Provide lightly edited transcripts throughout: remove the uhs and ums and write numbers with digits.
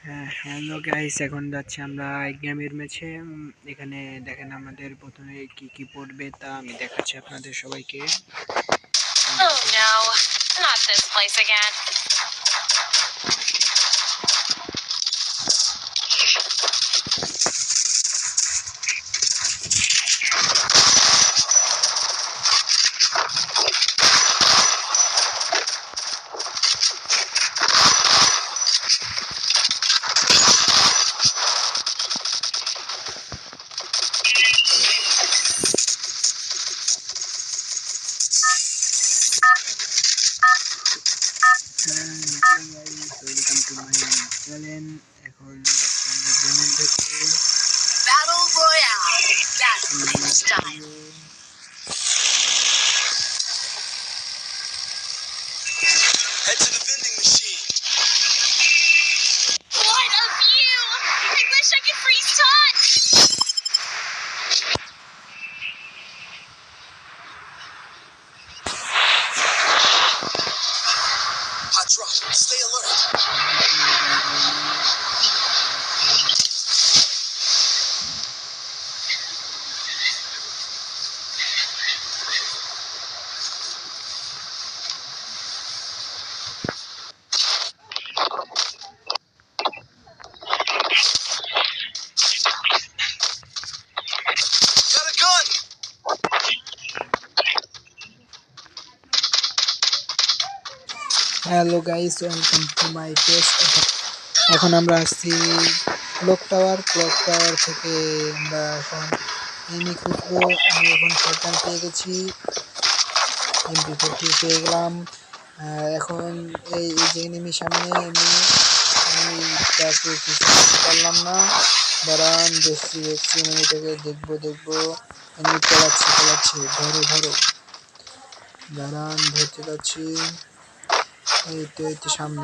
Hello guys, এখন যাচ্ছি আমরা গেমের ম্যাচে। এখানে দেখেন আমাদের প্রথমে কি কি পড়বে তা আমি দেখাচ্ছি আপনাদের সবাইকে। Oh no, not this place again. Welcome to my channel. এখন যাচ্ছি আমরা গেমের ভেতরে। Battle Royale. That's this time. Head to the vending machine. What a view! I wish I could freeze touch. Hot drop. Stay alert. Got a gun. Hello guys, welcome to my page. এখন আমরা আসছি clock tower থেকে আমরা এখন enemy খুঁজবো। আমি এখন shotgun পেয়ে গেছি, MP40 পেয়ে গেলাম। এখন এই যে এনিমির সামনে আমি তাকে কিছু করতে পারলাম না। দাঁড়ান, দেখছি এনিমিটাকে দেখবো। এনিমি পালাচ্ছে, ধরো। দাঁড়ান, ধরতে যাচ্ছি। এই তো সামনে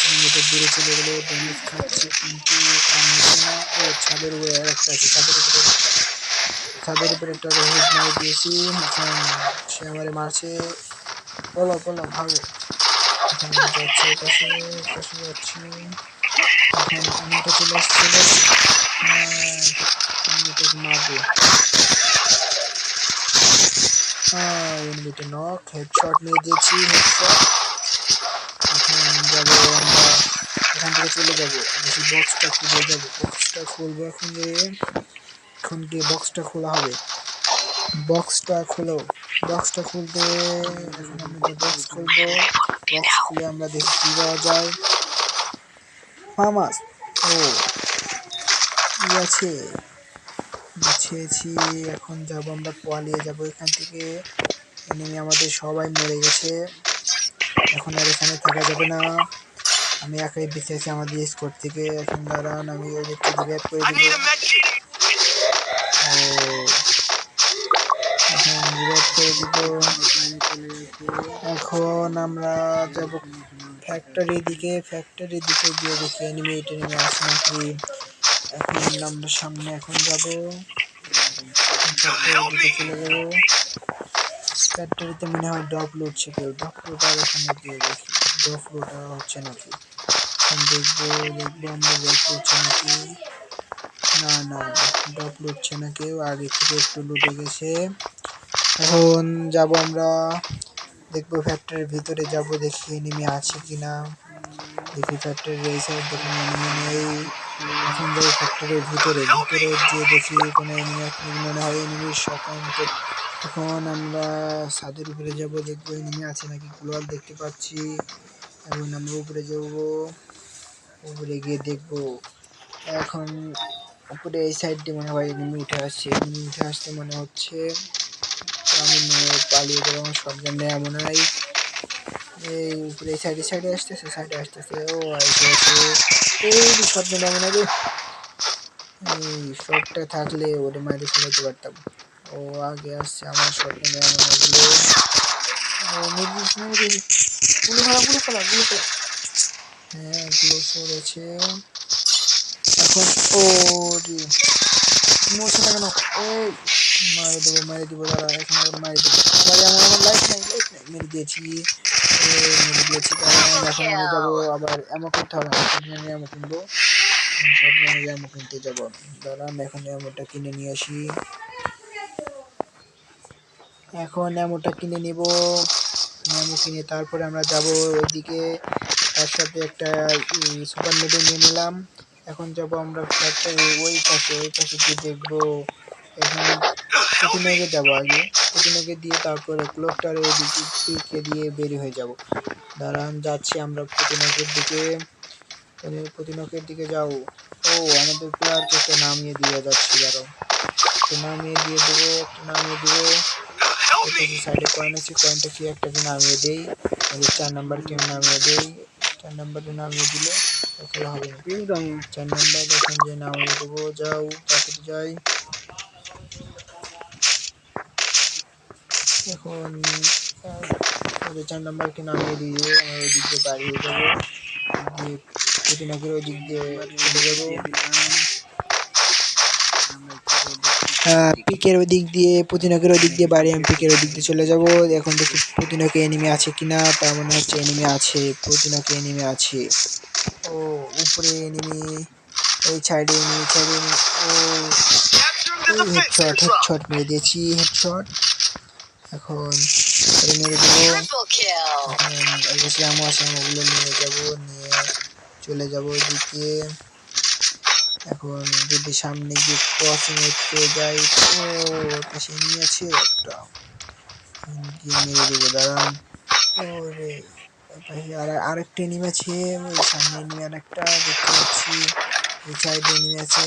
এনিমিটা দূরে চলে গেল, ড্যামেজ খাচ্ছে কিন্তু কাম হচ্ছে না। ও ছাদের উপরে একটা আছে, ছাদের উপরে একটা হিট মারি দিয়েছি। এখন সে আমারে মারছে। পলো ভাগো। এখন যাচ্ছে পাশে যাচ্ছি। এখন এনিমিটা চলে আসছে, এনিমিটাকে মারবো। এনিমিটা নক, হেডশট নিয়ে দিয়েছি, হেডশট। এখন যাবো আমরা, এখান থেকে চলে যাবো, দেখি বক্সটা খুলবো। এখন গিয়ে বক্সটা খোলা হবে। বক্সটা খুলতে এখন আমরা বক্স খুলবো। বক্স খুলে আমরা দেখি কি পাওয়া যায়। মামাস, ও আছে, গুছিয়েছি। এখন যাবো আমরা, পালিয়ে যাবো এখান থেকে। এনিমি আমাদের সবাই মরে গেছে, এখন আর এখানে থাকা যাবে না। আমি একাই বেঁচে আছি আমাদের স্কোর থেকে। এখন দাঁড়ান, আমি ওদেরকে রিভাইভ করে দিব। এখন আমরা যাব ফ্যাক্টরির দিকে গিয়ে দেখি এনিমি আছে নাকি। এখন আমরা সামনে এখন যাব, চলে যাব। ফ্যাক্টরিতে মনে হয় ড্রপ লুটছে কেউ, আর এখানে গিয়ে দেখি ড্রপ লুট হচ্ছে নাকি। এখন দেখবো আমরা ড্রপ লুটছে নাকি। না, ড্রপ লুটছে না কেউ, আগে থেকে একটু লুটে গেছে। এখন যাব আমরা, দেখবো ফ্যাক্টরির ভিতরে যাব, দেখি এনিমি আছে কিনা। দেখি ফ্যাক্টরির এই সাইড দেখুন এনিমি নেই। এখন যাই ফ্যাক্টরির ভিতরে গিয়ে দেখি কোনো এনিমি মনে হয় এনিমির শট। এখন আমরা ছাদের উপরে যাব, দেখবো এনিমি আছে নাকি। গ্লোয়াল দেখতে পাচ্ছি। এখন আমরা উপরে যাব, উপরে গিয়ে দেখবো। এখন উপরে এই সাইড দিয়ে মনে হয় এনিমি উঠে আসছে মনে হচ্ছে। আমি পালিয়ে যাবো, আমার শটগান নেই এমন নাই। এই উপরে সাইডে আসতেছে। ও এই শটগান এমন রে, এই শটটা থাকলে ওরে মারি ফেলাতে পারতাম। ও আগে আসছে, আমার শটগান এমন গুলো। গুলো ফেলা। হ্যাঁ, গুলো পড়েছে। এখন ও রে, মরছে না কেন? এই মারে দিব দাঁড়া, এখন আবার মারে দেবো। আবার এমন আমার লাইফ নাই মেরে দিয়েছি, মেরে দিয়েছি। কারণ এখন আমি যাবো আবার এমন কিনতে হবে, এমন কিনবো, এমন কিনতে যাবো আমি। দাঁড়ান এখন এমনটা কিনে নিয়ে আসি, এখন এমনটা কিনে নিব। এমন কিনে তারপরে আমরা যাব ওইদিকে, তার সাথে একটা সুপার নেটও নিয়ে নিলাম। এখন যাব আমরা ওই পাশে গিয়ে দেখবো। এখন পুতিনকে যাবো আগে, পুতিনকে দিয়ে তারপরে ক্লোকটার ওইদিকে দিয়ে বের হয়ে যাব। দাঁড়ান যাচ্ছি আমরা পুতিনকের দিকে, পুতিনকের দিকে যাও। ও আমাদের প্লেয়ারকে একটা নামিয়ে দিয়ে যাচ্ছি, দাঁড়াও একটা নামিয়ে দিয়ে দেবো, একটা নামিয়ে দেবো। সাইডে কয়েন আছে, কয়েনটা কি একটা কি নামিয়ে দেই, 4 নাম্বারকে নামিয়ে দেই। 4 নাম্বারে নামিয়ে দিলে খেলা হবে না। 4 নাম্বার এখন যে নামিয়ে দেবো, যাও তাড়াতাড়ি যাই। এখন 4 নাম্বারকে নামিয়ে দিয়ে আমরা ওই দিক দিয়ে বাড়ি হয়ে যাবো, দিয়ে পুতিনকের ওই দিক দিয়ে চলে যাবো। পিকের ওই দিক দিয়ে, পুতিনকের ওই দিক দিয়ে বাড়ি, আমি পিকের ওই দিক দিয়ে চলে যাব। এখন দেখি পুতিনকে এনিমি আছে কিনা, তার মনে হচ্ছে এনিমি আছে, পুতিনকে এনিমি আছে। ও উপরে এনিমি, এই সাইডে এনিমি, সাইডে এনিমি। ও হেডশট মেরে দিয়েছি, হেডশট। এখন মেরে দেবো, এখন আমও আছে, আমগুলো নিয়ে যাব, নিয়ে চলে যাব ওইদিকে। এখন যদি সামনে গিয়ে ক্রসিং পেয়ে যাই, ও পাশে নিয়ে আছে একটা, গিয়ে মেরে দেবো, দাঁড়ান। ওরে পাশে আরেকটা এনিমি আছে, ওই সামনে এনিমি আরেকটা দেখতে পাচ্ছি, এই সাইডে এনিমি আছে।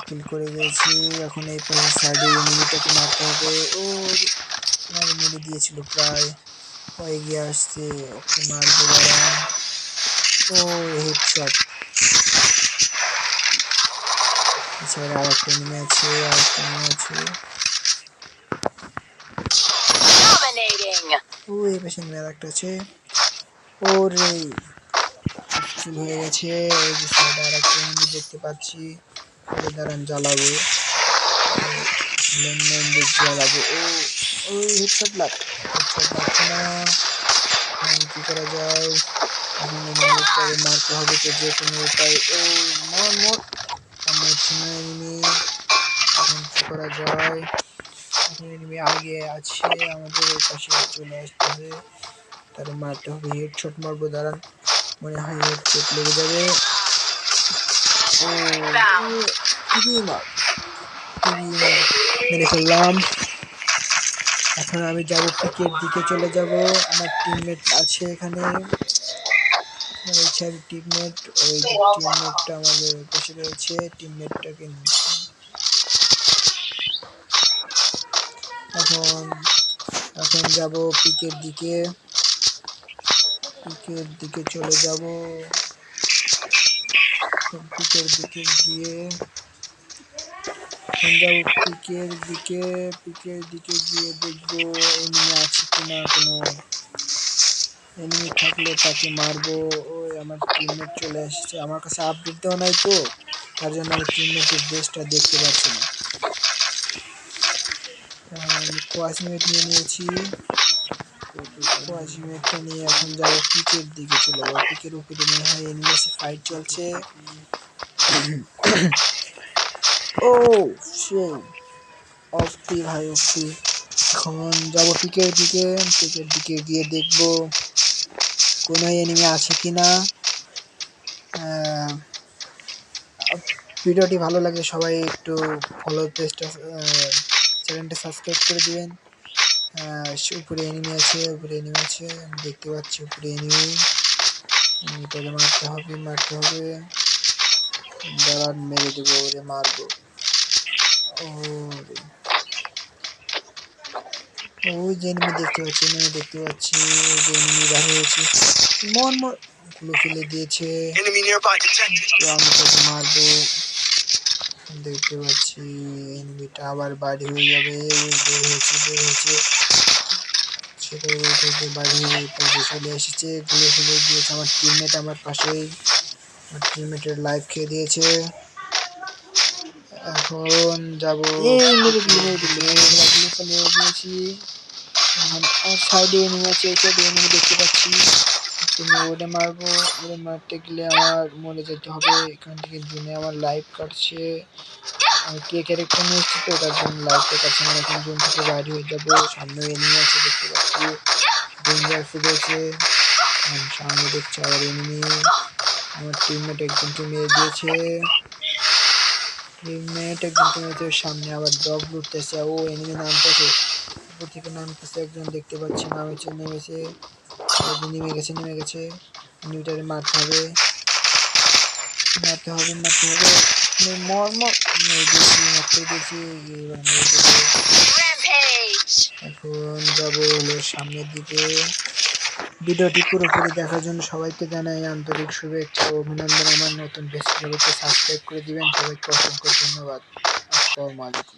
কিল করে গেছি। এখন এই পাশে সাইডে এনিমিটাকে মারতে হবে। ও মেরে দিয়েছিল প্রায়, ও এগিয়ে আসছে, ওকে মারবো, দাঁড়ান। ও হেডশট। এছাড়া আরেকটা এনিমি আছে, আরেকটা এনিমি আছে। ও এই পাশে এনিমি আরেকটা আছে। ওরে কিল হয়ে গেছে। ওই যে সাইডে আরেকটা এনিমি দেখতে পাচ্ছি, ওরে দাঁড়ান জ্বালাবো, জ্বালাবো। ও ওই হেডশট লাগছে না, কি করা যায়? এখন এনিমিটাকে মারতে হবে তো যে কোনো উপায়। ও মর, মরছে না এনিমি, এখন কি করা যায়? এখন এনিমি আগে আছে, আমাদের ওই পাশে চলে আসতে হবে, তারে মারতে হবে, হেডশট মারবো, দাঁড়ান, মনে হয় হেডশট লেগে যাবে। ও মেরে ফেললাম। এখন আমি যাব পিকের দিকে, চলে যাব। আমার টিমমেট আছে এখানে, টিমমেট, ওই টিমমেটটা আমাদের পাশে রয়েছে, টিমমেটটাকে এখন যাব পিকের দিকে, চলে যাব। পিকের দিকে গিয়ে এখন যাব পিকের দিকে গিয়ে দেখবো এনিমি আছে কিনা, কোনো এনিমি থাকলে তাকে মারবো। ওই আমার টিমমেট চলে এসেছে, আমার কাছে আপডেট দেওয়া নাই তো, তার জন্য আমি টিমমেটের ড্রেসটা দেখতে পাচ্ছি না। আমি কোয়াশিমেট নিয়ে নিয়েছি, কোয়াশিমেটটা নিয়ে এখন যাবো পিকের দিকে, চলে যাবো পিকের উপরে। মনে হয় এনিমি আছে, ফাইট চলছে। ও সেই অফটি ভাই, অফটি। এখন যাবো পিকের দিকে গিয়ে দেখবো কোনো এনিমি আছে কিনা। ভিডিওটি ভালো লাগে সবাই একটু ফলো পেজটা, চ্যানেলটা সাবস্ক্রাইব করে দিবেন। উপরে এনিমি আছে, আমি দেখতে পাচ্ছি উপরে এনিমি, এনিমিটাকে মারতে হবে, দাঁড়ান মেরে দেবো, ওরে মারবো। ওই যে এনিমি দেখতে পাচ্ছি, ওই যে এনিমি বাইরে হয়েছে, গুলো ফেলে দিয়েছে, তো আমি তাকে মারবো। দেখতে পাচ্ছি এনিমিটা আবার বাড়ি হয়ে যাবে, বের হয়েছে, সেটা ওই বাড়ি হয়ে চলে এসেছে, গুলো ফেলে দিয়েছে। আমার টিমমেট আমার পাশেই, আমার টিমমেটের লাইফ খেয়ে দিয়েছে। এখন যাব এই মেরে পালিয়ে দিয়েছি। এখন আমার সাইডে এনিমি আছে, এই সাইডে এনিমি দেখতে পাচ্ছি। তুমি ওরে মারবো, ওরে মারতে গেলে আমার মরে যেতে হবে। এখান থেকে জুনে আমার লাইফ কাটছে। আমি কে ক্যারেক্টার নিয়ে এসেছি তো তার জন্য লাইফটা কাটছে না। এখন জুন থেকে বাইরে হয়ে যাবো। সামনে এনিমি আছে দেখতে পাচ্ছি, ডেঞ্জার ফুটেছে। সামনে দেখছি আবার এনিমি। আমার টিমমেট একজনকে মেরে দিয়েছে। সামনে আবার ডগ লুটতেছে। ও এনিমি নামতেছে, উপর থেকে নামতেছে একজন দেখতে পাচ্ছি, নেমেছে। নেমে গেছে। এনিমিটারে মারতে হবে। মারতে দিয়েছি। Rampage! এখন যাবো হলো সামনের দিকে। ভিডিওটি পুরোপুরি দেখার জন্য সবাইকে জানাই আন্তরিক শুভেচ্ছা ও অভিনন্দন। আমার নতুন পেজটি সাবস্ক্রাইব করে দিবেন। সবাইকে অসংখ্য ধন্যবাদ। আসসালামু আলাইকুম।